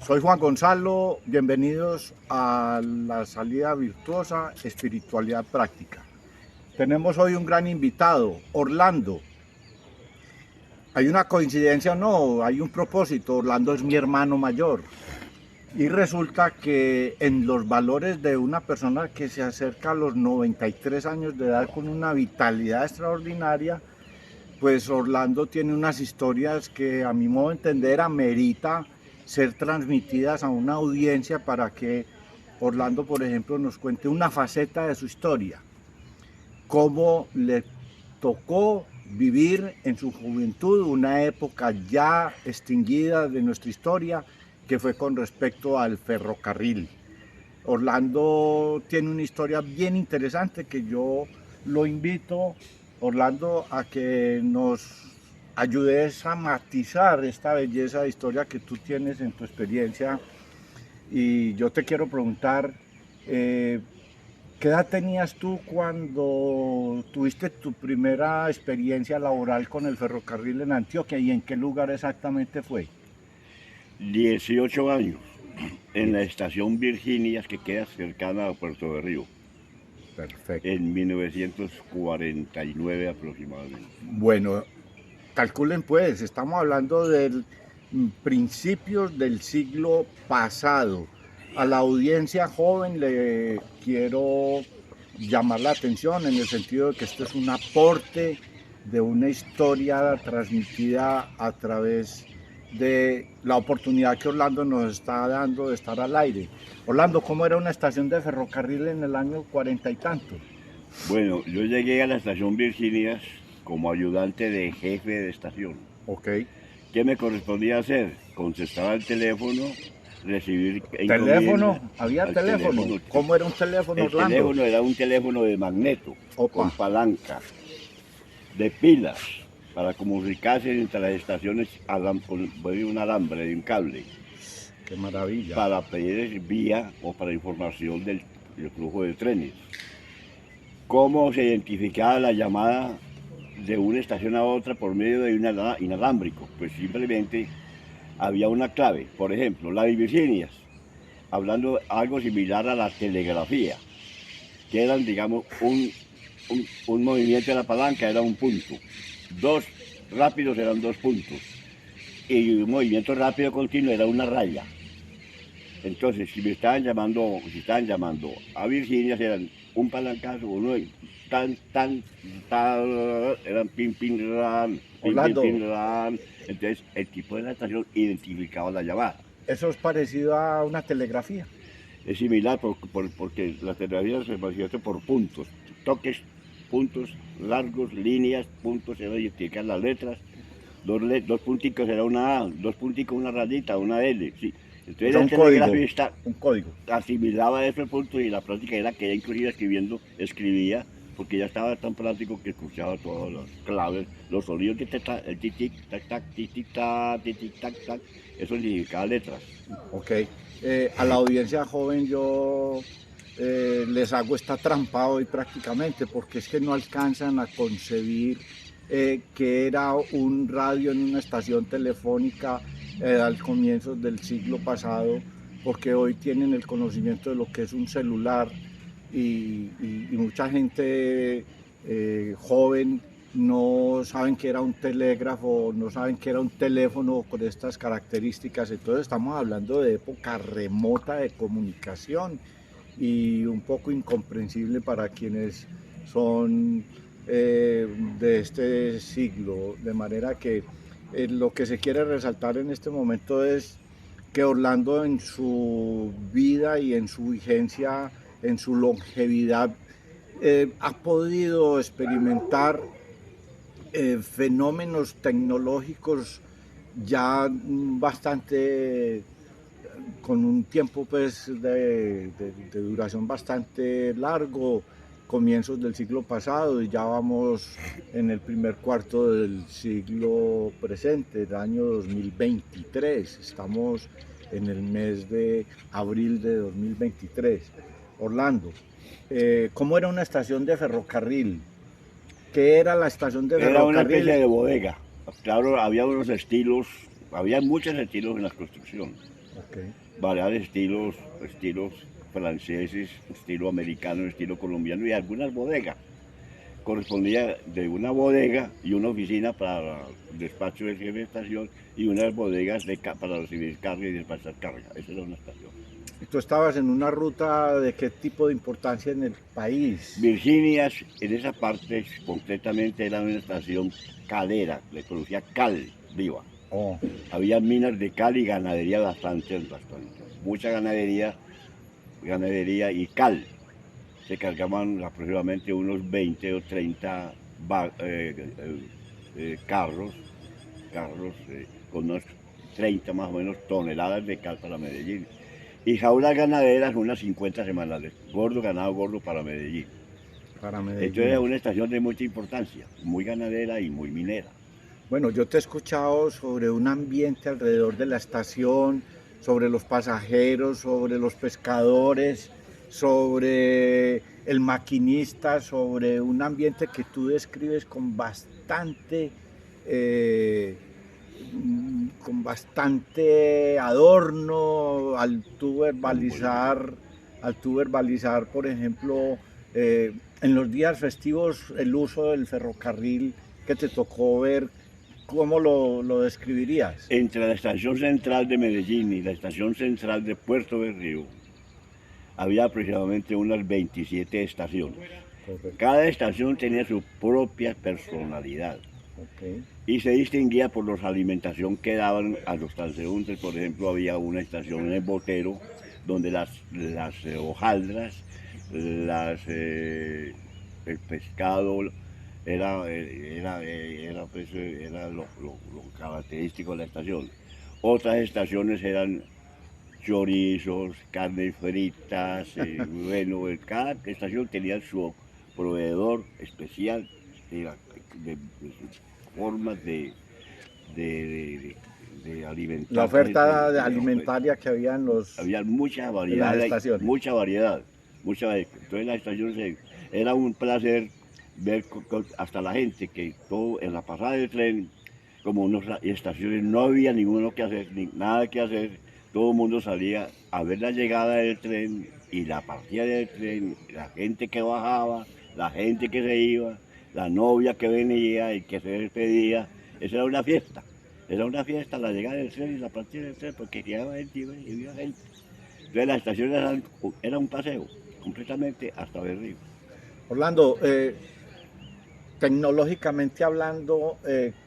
Soy Juan Gonzalo, bienvenidos a la salida virtuosa, espiritualidad práctica. Tenemos hoy un gran invitado, Orlando. ¿Hay una coincidencia o no? Hay un propósito. Orlando es mi hermano mayor. Y resulta que en los valores de una persona que se acerca a los 93 años de edad con una vitalidad extraordinaria, pues Orlando tiene unas historias que a mi modo de entender amerita ser transmitidas a una audiencia para que Orlando, por ejemplo, nos cuente una faceta de su historia, cómo le tocó vivir en su juventud una época ya extinguida de nuestra historia, que fue con respecto al ferrocarril. Orlando tiene una historia bien interesante que yo lo invito, Orlando, a que nos ayudes a matizar esta belleza de historia que tú tienes en tu experiencia. Y yo te quiero preguntar, ¿qué edad tenías tú cuando tuviste tu primera experiencia laboral con el ferrocarril en Antioquia y en qué lugar exactamente fue? 18 años en la estación Virginias que queda cercana a Puerto de Río, Perfecto. en 1949 aproximadamente. Bueno, calculen pues, estamos hablando de principios del siglo pasado. A la audiencia joven le quiero llamar la atención en el sentido de que esto es un aporte de una historia transmitida a través de la oportunidad que Orlando nos está dando de estar al aire. Orlando, ¿cómo era una estación de ferrocarril en el año 40 y tanto? Bueno, yo llegué a la estación Virginias como ayudante de jefe de estación. Ok. ¿Qué me correspondía hacer? Contestar al teléfono, recibir encomiendas ¿Teléfono? ¿Había al teléfono? teléfono. ¿Cómo era un teléfono, El Orlando? teléfono era un teléfono de magneto, Opa. con palanca, de pilas, para comunicarse entre las estaciones con un alambre, de un cable, Qué maravilla. para pedir vía o para información del flujo de trenes. ¿Cómo se identificaba la llamada de una estación a otra por medio de un inalámbrico? Pues simplemente había una clave. Por ejemplo, la de Virginias, hablando algo similar a la telegrafía, que eran, digamos, un movimiento de la palanca era un punto. Dos rápidos eran 2 puntos. Y un movimiento rápido continuo era una raya. Entonces, si estaban llamando a Virginia, eran un palancazo, uno eran pin, pin, ran, pin, pin, Orlando, pin, ran. Entonces, el tipo de la estación identificaba la llamada. eso es parecido a una telegrafía. Es similar porque la telegrafía se manifiesta por puntos, toques, puntos largos, líneas, puntos, se identifican las letras. Dos punticos era una A, dos punticos una rayita, una L, sí. O Entonces sea, el un código. telegrafista Un código. asimilaba ese punto y la práctica era que ella inclusive escribía, porque ya estaba tan práctico que escuchaba todas las claves, los sonidos de el tic tac tac, tic tac, tic tac tac, eso significaba letras. Ok. A la audiencia joven yo les hago esta trampa hoy prácticamente porque es que no alcanzan a concebir que era un radio en una estación telefónica al comienzo del siglo pasado, porque hoy tienen el conocimiento de lo que es un celular y mucha gente joven no saben que era un telégrafo, no saben que era un teléfono con estas características. Entonces estamos hablando de época remota de comunicación y un poco incomprensible para quienes son de este siglo. De manera que lo que se quiere resaltar en este momento es que Orlando en su vida y en su vigencia, en su longevidad, ha podido experimentar fenómenos tecnológicos ya bastante con un tiempo pues de duración bastante largo, comienzos del siglo pasado y ya vamos en el primer cuarto del siglo presente, del año 2023. Estamos en el mes de abril de 2023. Orlando, ¿cómo era una estación de ferrocarril? ¿Qué era la estación de Era una especie ferrocarril? de bodega. Claro, había unos estilos, había muchos estilos en la construcción. Ok. variar estilos, estilos franceses, estilo americano, estilo colombiano y algunas bodegas. Correspondía de una bodega y una oficina para el despacho del jefe de estación y unas bodegas para recibir carga y despachar carga. Esa era una estación. ¿Y tú estabas en una ruta de qué tipo de importancia en el país? Virginia, en esa parte concretamente era una estación calera, le producía cal viva. Oh, Había minas de cal y ganadería bastante. Mucha ganadería y cal. Se cargaban aproximadamente unos 20 o 30 carros, con unos 30 más o menos toneladas de cal para Medellín. Y jaulas ganaderas unas 50 semanales. Gordo, ganado gordo para Medellín. para Entonces es Medellín. una estación de mucha importancia, muy ganadera y muy minera. Bueno, yo te he escuchado sobre un ambiente alrededor de la estación, sobre los pasajeros, sobre los pescadores, sobre el maquinista, sobre un ambiente que tú describes eh, con bastante adorno al tú verbalizar, por ejemplo, en los días festivos el uso del ferrocarril que te tocó ver. ¿Cómo lo describirías? Entre la estación central de Medellín y la estación central de Puerto Berrío había aproximadamente unas 27 estaciones. Correcto. Cada estación tenía su propia personalidad Ok. y se distinguía por la alimentación que daban a los transeúntes. Por ejemplo, había una estación en Botero donde las hojaldras, el pescado era lo característico de la estación. Otras estaciones eran chorizos, carnes fritas, bueno, cada estación tenía su proveedor especial de, de formas de, de La alimentar a la oferta gente. alimentaria que había Había mucha en las variedad, estaciones. mucha variedad, mucha variedad. Entonces la estación era un placer ver hasta la gente que todo en la pasada del tren, como unas estaciones no había ninguno que hacer, ni nada que hacer, todo el mundo salía a ver la llegada del tren y la partida del tren, la gente que bajaba, la gente que se iba, la novia que venía y que se despedía. Esa era una fiesta la llegada del tren y la partida del tren porque llegaba gente y iba gente. Entonces las estaciones era un paseo completamente hasta Berrío. Orlando, tecnológicamente hablando,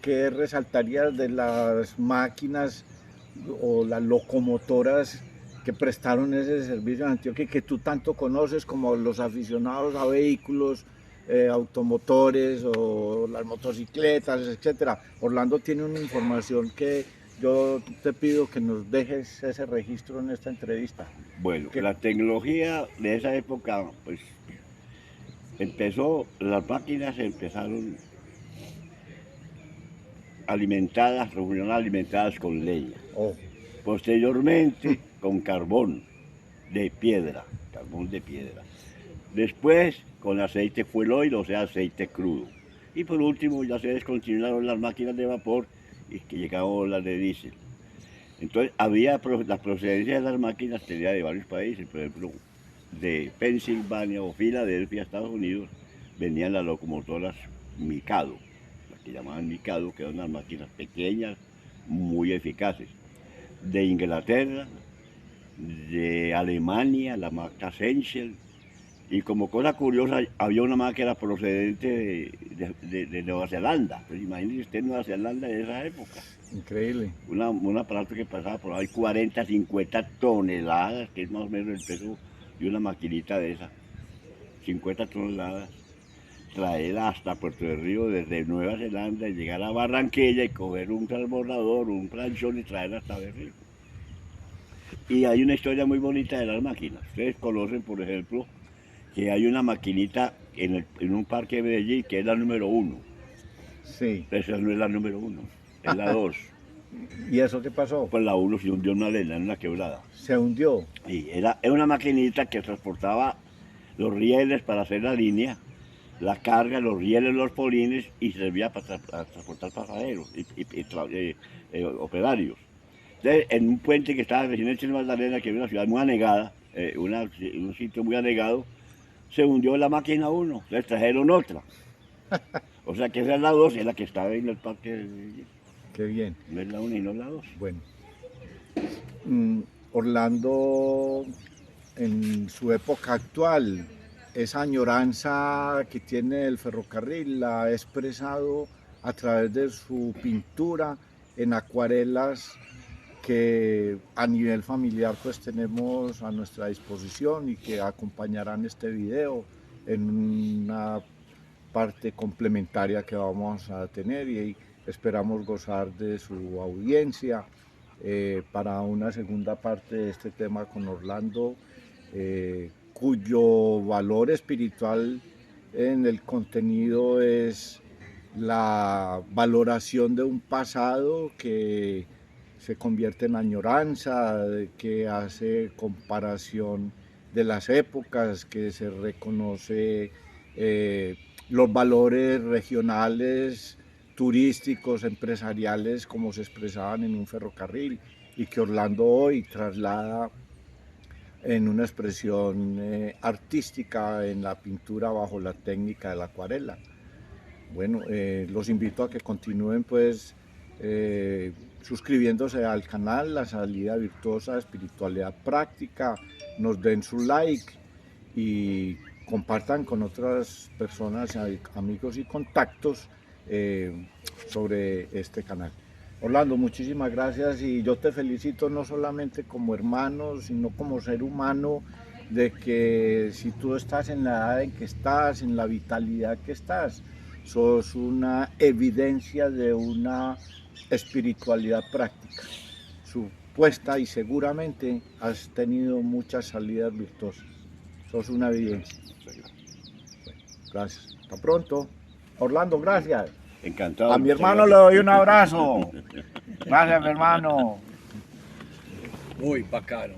¿qué resaltarías de las máquinas o las locomotoras que prestaron ese servicio en Antioquia y que tú tanto conoces como los aficionados a vehículos, automotores o las motocicletas, etcétera? Orlando tiene una información que yo te pido que nos dejes ese registro en esta entrevista. Bueno, Que la tecnología de esa época, pues las máquinas empezaron alimentadas con leña. oh, Posteriormente con carbón de piedra. Después con aceite fuel oil, o sea, aceite crudo. Y por último ya se descontinuaron las máquinas de vapor y que llegaron las de diésel. Entonces las procedencias de las máquinas tenía de varios países, por ejemplo, de Pensilvania o Filadelfia, Estados Unidos, venían las locomotoras Mikado, las que llamaban Mikado, que eran unas máquinas pequeñas, muy eficaces. De Inglaterra, de Alemania, la marca Senchel, y como cosa curiosa, había una máquina procedente de Nueva Zelanda. Pues imagínese usted Nueva Zelanda de esa época. increíble. Un aparato que pasaba por ahí 40, 50 toneladas, que es más o menos el peso de una maquinita de esa. 50 toneladas. Traerla hasta Puerto de Río desde Nueva Zelanda y llegar a Barranquilla y coger un transbordador, un planchón y traerla hasta Berrío. Y hay una historia muy bonita de las máquinas. Ustedes conocen, por ejemplo, que hay una maquinita en un parque de Medellín que es la número 1. Sí. Esa no es la número 1, es la 2. ¿Y eso qué pasó? Pues la 1 se hundió en una arena, en una quebrada. Se hundió. Y era una maquinita que transportaba los rieles para hacer la línea, la carga, los rieles, los polines y servía para transportar pasajeros y operarios. Entonces, en un puente que estaba recién hecho en Magdalena, que es una ciudad muy anegada, un sitio muy anegado, se hundió la máquina 1, les trajeron otra. O sea que esa es la 2, es la que estaba en el parque, Qué bien. no es la 1 y no es la 2. Bueno, Orlando en su época actual, esa añoranza que tiene el ferrocarril la ha expresado a través de su pintura en acuarelas que a nivel familiar pues tenemos a nuestra disposición y que acompañarán este video en una parte complementaria que vamos a tener y esperamos gozar de su audiencia para una segunda parte de este tema con Orlando, cuyo valor espiritual en el contenido es la valoración de un pasado que se convierte en añoranza, que hace comparación de las épocas, que se reconoce los valores regionales, turísticos, empresariales, como se expresaban en un ferrocarril, y que Orlando hoy traslada en una expresión artística en la pintura bajo la técnica de la acuarela. Bueno, los invito a que continúen pues suscribiéndose al canal La Salida Virtuosa Espiritualidad Práctica, nos den su like y compartan con otras personas, amigos y contactos sobre este canal. Orlando, muchísimas gracias y yo te felicito no solamente como hermano, sino como ser humano, de que si tú estás en la edad en que estás, en la vitalidad que estás, sos una evidencia de una espiritualidad práctica, supuesta, y seguramente has tenido muchas salidas virtuosas. Sos una evidencia. Bueno, gracias. Hasta pronto. Orlando, gracias. Encantado. A mi hermano le doy un abrazo. Gracias, mi hermano. Muy bacano.